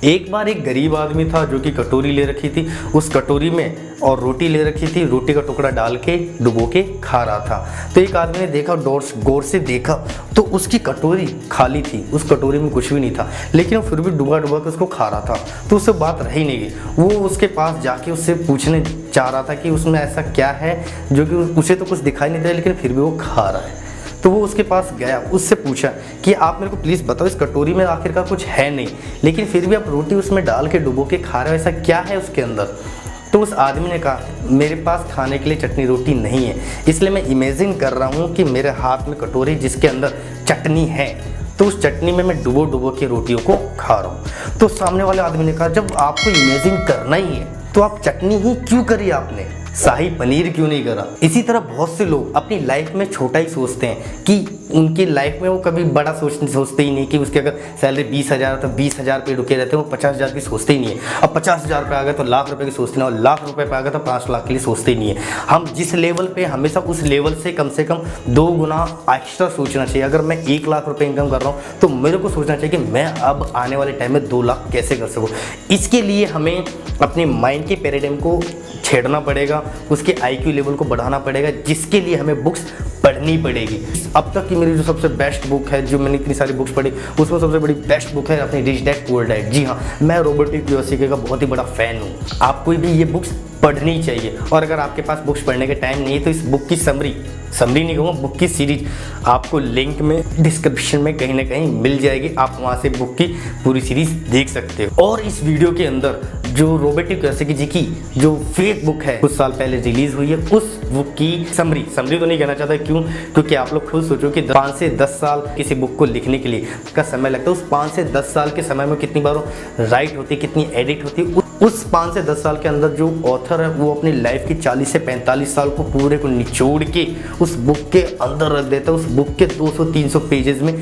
एक बार एक गरीब आदमी था जो कि कटोरी ले रखी थी, उस कटोरी में और रोटी ले रखी थी, रोटी का टुकड़ा डाल के डुबो के खा रहा था। तो एक आदमी ने देखा, गौर से देखा तो उसकी कटोरी खाली थी, उस कटोरी में कुछ भी नहीं था, लेकिन वो फिर भी डुबा डुबा के उसको खा रहा था। तो उससे बात रही नहीं गई। वो उसके पास जाके उससे पूछने चाह रहा था कि उसमें ऐसा क्या है जो कि उसे तो कुछ दिखाई नहीं दे रहा, लेकिन फिर भी वो खा रहा है। तो वो उसके पास गया, उससे पूछा कि आप मेरे को प्लीज़ बताओ, इस कटोरी में आखिरकार कुछ है नहीं, लेकिन फिर भी आप रोटी उसमें डाल के डुबो के खा रहे हो, ऐसा क्या है उसके अंदर? तो उस आदमी ने कहा, मेरे पास खाने के लिए चटनी रोटी नहीं है, इसलिए मैं इमेजिन कर रहा हूँ कि मेरे हाथ में कटोरी जिसके अंदर चटनी है, तो उस चटनी में मैं डुबो डुबो के रोटियों को खा रहा हूँ। तो सामने वाले आदमी ने कहा, जब आपको इमेजिन करना ही है तो आप चटनी ही क्यों करी, आपने शाही पनीर क्यों नहीं करा? इसी तरह बहुत से लोग अपनी लाइफ में छोटा ही सोचते हैं कि उनकी लाइफ में वो कभी बड़ा सोचते ही नहीं कि उसके अगर सैलरी 20,000 तो 20,000 पे रुके रहते हैं, वो 50,000 की सोचते ही नहीं है। अब 50,000 पे आ गए तो लाख रुपए की सोचते नहीं, और लाख रुपए पे आ गए तो 5 लाख के लिए सोचते ही नहीं है। हम जिस लेवल पे, हमेशा उस लेवल से कम 2 गुना एक्स्ट्रा सोचना चाहिए। अगर मैं 1 लाख रुपए इनकम कर रहा हूँ तो मेरे को सोचना चाहिए कि मैं अब आने वाले टाइम में 2 लाख कैसे कर सकूँ। इसके लिए हमें अपने माइंड के पैराडाइम को छेड़ना पड़ेगा, उसके IQ लेवल को बढ़ाना पड़ेगा, जिसके लिए हमें बुक्स पढ़नी पड़ेगी। अब तक की मेरी जो सबसे बेस्ट बुक है, जो मैंने इतनी सारी बुक्स पढ़ी, उसमें सबसे बड़ी बेस्ट बुक है अपनी रिच डैड पुअर डैड। जी हाँ, मैं रॉबर्ट टी कियोसाकी का बहुत ही बड़ा फ़ैन हूँ। आपको भी ये बुक्स पढ़नी चाहिए। और अगर आपके पास बुक्स पढ़ने के टाइम नहीं है तो इस बुक की समरी नहीं कहूँगा, बुक की सीरीज आपको लिंक में डिस्क्रिप्शन में कहीं ना कहीं मिल जाएगी। आप वहाँ से बुक की पूरी सीरीज देख सकते हो। और इस वीडियो के अंदर जो रॉबर्ट टी कियोसाकी जी की जो फेक बुक है, कुछ साल पहले रिलीज हुई है, उस बुक की समरी तो नहीं कहना चाहता। क्यों? क्योंकि आप लोग खुद सोचो कि 5 से 10 साल किसी बुक को लिखने के लिए का समय लगता है। उस 5 से 10 साल के समय में कितनी बार राइट होती है, कितनी एडिट होती है। उस 5 से 10 साल के अंदर जो ऑथर है वो अपनी लाइफ की 40 से 45 साल को पूरे को निचोड़ के उस बुक के अंदर रख देता है, उस बुक के 200-300 पेजेस में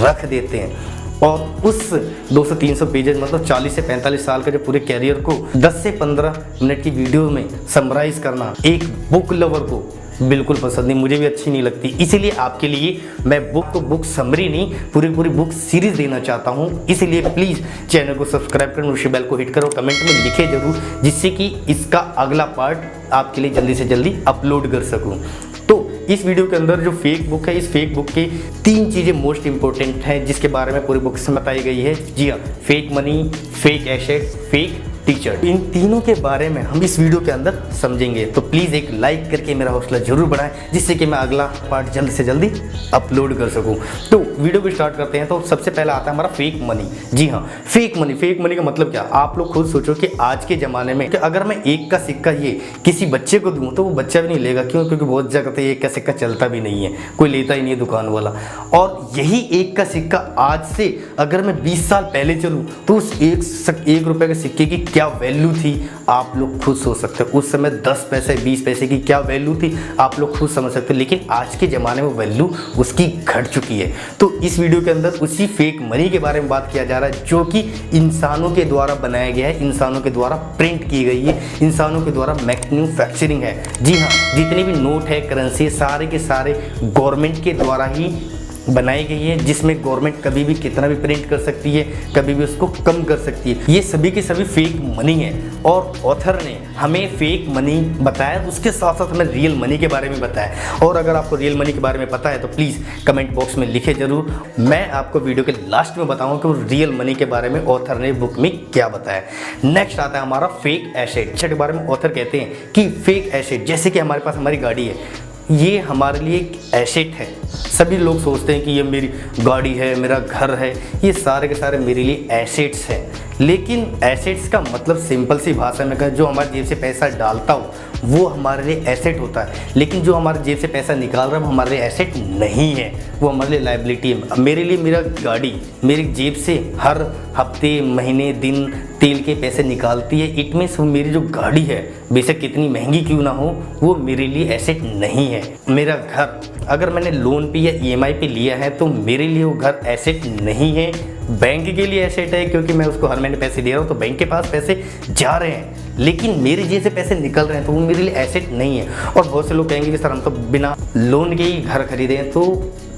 रख देते हैं। और उस 200-300 पेजेस मतलब 40 से 45 साल का जो पूरे कैरियर को 10 से 15 मिनट की वीडियो में समराइज करना एक बुक लवर को बिल्कुल पसंद नहीं, मुझे भी अच्छी नहीं लगती। इसीलिए आपके लिए मैं बुक समरी नहीं, पूरी बुक सीरीज देना चाहता हूँ। इसलिए प्लीज़ चैनल को सब्सक्राइब करो, नोटिफिकेशन बेल को हिट करो, कमेंट में लिखे जरूर, जिससे कि इसका अगला पार्ट आपके लिए जल्दी से जल्दी अपलोड कर सकूँ। तो इस वीडियो के अंदर जो फेक बुक है, इस फेक बुक की 3 चीज़ें मोस्ट इंपॉर्टेंट हैं जिसके बारे में पूरी बुक से बताई गई है। जी हाँ, fake money, fake asset, fake teacher, इन तीनों के बारे में हम इस वीडियो के अंदर समझेंगे। तो प्लीज़ एक लाइक करके मेरा हौसला जरूर बढ़ाएं, जिससे कि मैं अगला पार्ट जल्द से जल्दी अपलोड कर सकूं। तो वीडियो को स्टार्ट करते हैं। तो सबसे पहला आता है हमारा फेक मनी। जी हाँ, फेक मनी का मतलब क्या? आप लोग खुद सोचो कि आज के ज़माने में कि अगर मैं 1 का सिक्का ये किसी बच्चे को दूँ तो वो बच्चा भी नहीं लेगा। क्यों? क्योंकि बहुत जगह तो 1 का सिक्का चलता भी नहीं है, कोई लेता ही नहीं है दुकान वाला। और यही 1 का सिक्का आज से अगर मैं 20 साल पहले चलूँ तो उस 1 रुपये के सिक्के की क्या वैल्यू थी आप लोग खुद सोच सकते हो। उस समय 10 पैसे 20 पैसे की क्या वैल्यू थी आप लोग खुद समझ सकते हो। लेकिन आज के ज़माने में वैल्यू उसकी घट चुकी है। तो इस वीडियो के अंदर उसी फेक मनी के बारे में बात किया जा रहा है, जो कि इंसानों के द्वारा बनाया गया है, इंसानों के द्वारा प्रिंट की गई है, इंसानों के द्वारा मैन्युफैक्चरिंग है। जी हाँ, जितने भी नोट है, करेंसी, सारे के सारे गवर्नमेंट के द्वारा ही बनाई गई है, जिसमें गवर्नमेंट कभी भी कितना भी प्रिंट कर सकती है, कभी भी उसको कम कर सकती है। ये सभी के सभी फेक मनी है। और ऑथर ने हमें फेक मनी बताया, उसके साथ साथ हमें रियल मनी के बारे में बताया। और अगर आपको रियल मनी के बारे में पता है तो प्लीज़ कमेंट बॉक्स में लिखे जरूर। मैं आपको वीडियो के लास्ट में बताऊंगा कि वो रियल मनी के बारे में ऑथर ने बुक में क्या बताया। नेक्स्ट आता है हमारा फेक एसेट के बारे में। ऑथर कहते हैं कि फेक एसेट, जैसे कि हमारे पास हमारी गाड़ी है, ये हमारे लिए एक एसेट है। सभी लोग सोचते हैं कि ये मेरी गाड़ी है, मेरा घर है, ये सारे के सारे मेरे लिए एसेट्स हैं। लेकिन एसेट्स का मतलब सिंपल सी भाषा में कहें, जो हमारी जेब से पैसा डालता हो वो हमारे लिए एसेट होता है। लेकिन जो हमारे जेब से पैसा निकाल रहा है वो हमारे लिए एसेट नहीं है, वो हमारे लिए लायबिलिटी है। मेरे लिए मेरा गाड़ी मेरी जेब से हर हफ्ते, महीने, दिन तेल के पैसे निकालती है। इट मीन्स वो मेरी जो गाड़ी है, बेशक कितनी महंगी क्यों ना हो, वो मेरे लिए एसेट नहीं है। मेरा घर अगर मैंने लोन पे या EMI पे लिया है तो मेरे लिए वो घर एसेट नहीं है। बैंक के लिए एसेट है क्योंकि मैं उसको हर महीने पैसे दे रहा हूँ, तो बैंक के पास पैसे जा रहे हैं। लेकिन मेरे जेब से पैसे निकल रहे हैं तो वो मेरे लिए एसेट नहीं है। और बहुत से लोग कहेंगे कि सर हम तो बिना लोन के ही घर खरीदे हैं। तो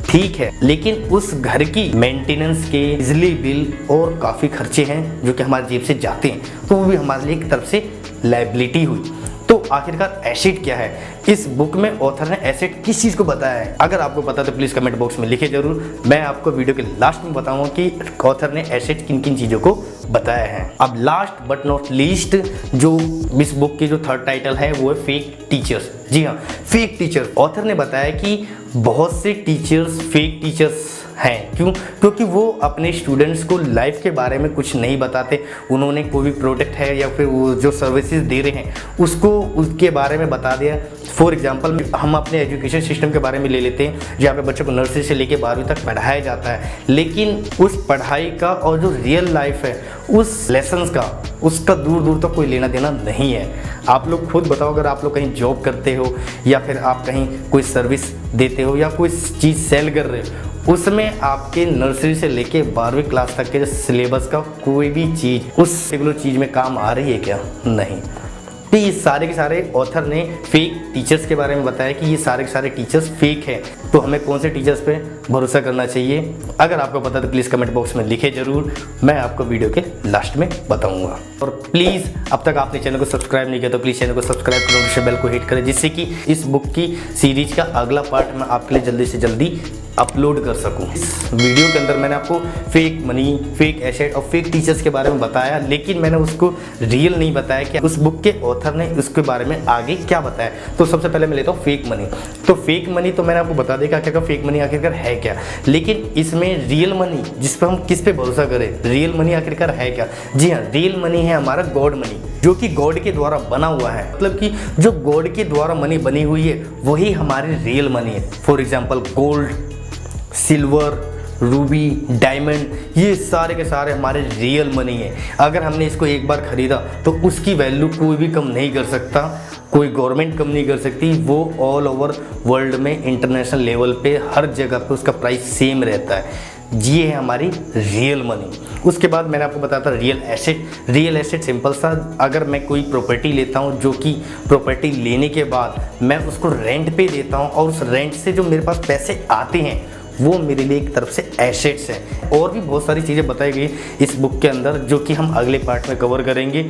ठीक है, लेकिन उस घर की मेंटेनेंस के बिजली बिल और काफ़ी खर्चे हैं जो कि हमारी जेब से जाते हैं, तो वो भी हमारे लिए एक तरफ से लायबिलिटी हुई। तो आखिरकार एसेट क्या है? इस बुक में ऑथर ने एसेट किस चीज़ को बताया है? अगर आपको पता तो प्लीज़ कमेंट बॉक्स में लिखे जरूर। मैं आपको वीडियो के लास्ट में बताऊंगा कि ऑथर ने एसेट किन किन चीज़ों को बताया है। अब लास्ट बट नॉट लीस्ट, जो इस बुक की जो थर्ड टाइटल है वो है फेक टीचर्स। जी हाँ, फेक टीचर। ऑथर ने बताया कि बहुत से टीचर्स फेक टीचर्स हैं। क्यों? क्योंकि वो अपने स्टूडेंट्स को लाइफ के बारे में कुछ नहीं बताते। उन्होंने कोई भी प्रोडक्ट है या फिर वो जो सर्विसेज दे रहे हैं उसको उसके बारे में बता दिया। फॉर एग्जांपल हम अपने एजुकेशन सिस्टम के बारे में ले लेते हैं जहाँ पे बच्चों को नर्सरी से लेकर 12वीं तक पढ़ाया जाता है, लेकिन उस पढ़ाई का और जो रियल लाइफ है उस लेसन्स का उसका दूर दूर तक कोई लेना देना नहीं है। आप लोग खुद बताओ, अगर आप लोग कहीं जॉब करते हो या फिर आप कहीं कोई सर्विस देते हो या कोई चीज़ सेल कर रहे हो, उसमें आपके नर्सरी से लेके 12वीं क्लास तक के सिलेबस का कोई भी चीज़ उस पर्टिकुलर चीज़ में काम आ रही है क्या? नहीं। तो ये सारे के सारे ऑथर ने फेक टीचर्स के बारे में बताया कि ये सारे के सारे टीचर्स फेक हैं। तो हमें कौन से टीचर्स पे भरोसा करना चाहिए? अगर आपको पता तो प्लीज़ कमेंट बॉक्स में लिखे जरूर, मैं आपको वीडियो के लास्ट में बताऊंगा। और प्लीज़ अब तक आपने चैनल को सब्सक्राइब नहीं किया तो प्लीज़ चैनल को सब्सक्राइब करो, नोटिफिकेशन बेल को हिट करें, जिससे कि इस बुक की सीरीज का अगला पार्ट मैं आपके लिए जल्दी से जल्दी अपलोड कर सकूं। इस वीडियो के अंदर मैंने आपको फेक मनी, फेक एसेट और फेक टीचर्स के बारे में बताया, लेकिन मैंने उसको रियल नहीं बताया कि उस बुक के ऑथर ने उसके बारे में आगे क्या बताया। तो सबसे पहले मैं लेता हूँ फेक मनी। तो फेक मनी तो मैंने आपको बता दिया आखिरकार फेक मनी आखिरकार है क्या, लेकिन इसमें रियल मनी जिस पर हम किस पे भरोसा करें, रियल मनी आखिरकार है क्या? जी हाँ, रियल मनी है हमारा गॉड मनी, जो कि गॉड के द्वारा बना हुआ है। मतलब कि जो गॉड के द्वारा मनी बनी हुई है वही हमारी रियल मनी है। For example gold, silver, Ruby, diamond, ये सारे के सारे हमारे रियल मनी है। अगर हमने इसको एक बार खरीदा तो उसकी वैल्यू कोई भी कम नहीं कर सकता, कोई गवर्नमेंट कम नहीं कर सकती। वो ऑल ओवर वर्ल्ड में इंटरनेशनल लेवल पे हर जगह पे उसका प्राइस सेम रहता है। ये है हमारी रियल मनी। उसके बाद मैंने आपको बताया था real asset. Real asset simple सा, अगर मैं कोई प्रॉपर्टी लेता हूँ जो कि प्रॉपर्टी लेने के बाद मैं उसको रेंट पे देता हूँ और उस रेंट से जो मेरे पास पैसे आते हैं वो मेरे लिए एक तरफ से एसेट्स हैं। और भी बहुत सारी चीज़ें बताई गई इस बुक के अंदर जो कि हम अगले पार्ट में कवर करेंगे।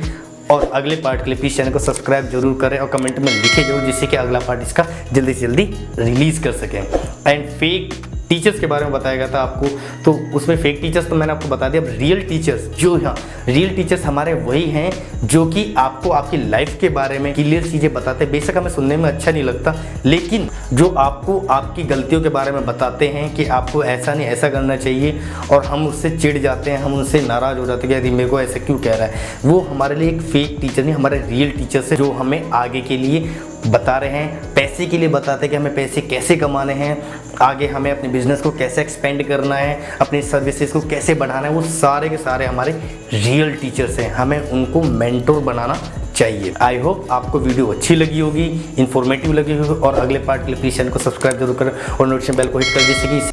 और अगले पार्ट के लिए प्लीज़ चैनल को सब्सक्राइब जरूर करें और कमेंट में लिखे जरूर, जिससे कि अगला पार्ट इसका जल्दी से जल्दी रिलीज़ कर सकें। एंड फेक टीचर्स के बारे में बताया गया था आपको, तो उसमें फेक टीचर्स तो मैंने आपको बता दिया। अब रियल टीचर्स जो हैं, रियल टीचर्स हमारे वही हैं जो कि आपको आपकी लाइफ के बारे में क्लियर चीज़ें बताते हैं। बेशक हमें सुनने में अच्छा नहीं लगता, लेकिन जो आपको आपकी गलतियों के बारे में बताते हैं कि आपको ऐसा नहीं ऐसा करना चाहिए, और हम उससे चिढ़ जाते हैं, हम उनसे नाराज़ हो जाते हैं कि मेरे को ऐसे क्यों कह रहा है, वो हमारे लिए एक फेक टीचर नहीं, हमारे रियल टीचर्स है जो हमें आगे के लिए बता रहे हैं। पैसे के लिए बताते हैं कि हमें पैसे कैसे कमाने हैं, आगे हमें अपने बिजनेस को कैसे एक्सपेंड करना है, अपनी सर्विसेज को कैसे बढ़ाना है। वो सारे के सारे हमारे रियल टीचर्स हैं, हमें उनको मेंटोर बनाना चाहिए। आई होप आपको वीडियो अच्छी लगी होगी, इन्फॉर्मेटिव लगी होगी, और अगले पार्ट के लिए प्लीज़ चैनल को सब्सक्राइब जरूर करें और नोटिफिकेशन बेल को हिट कर, जिससे कि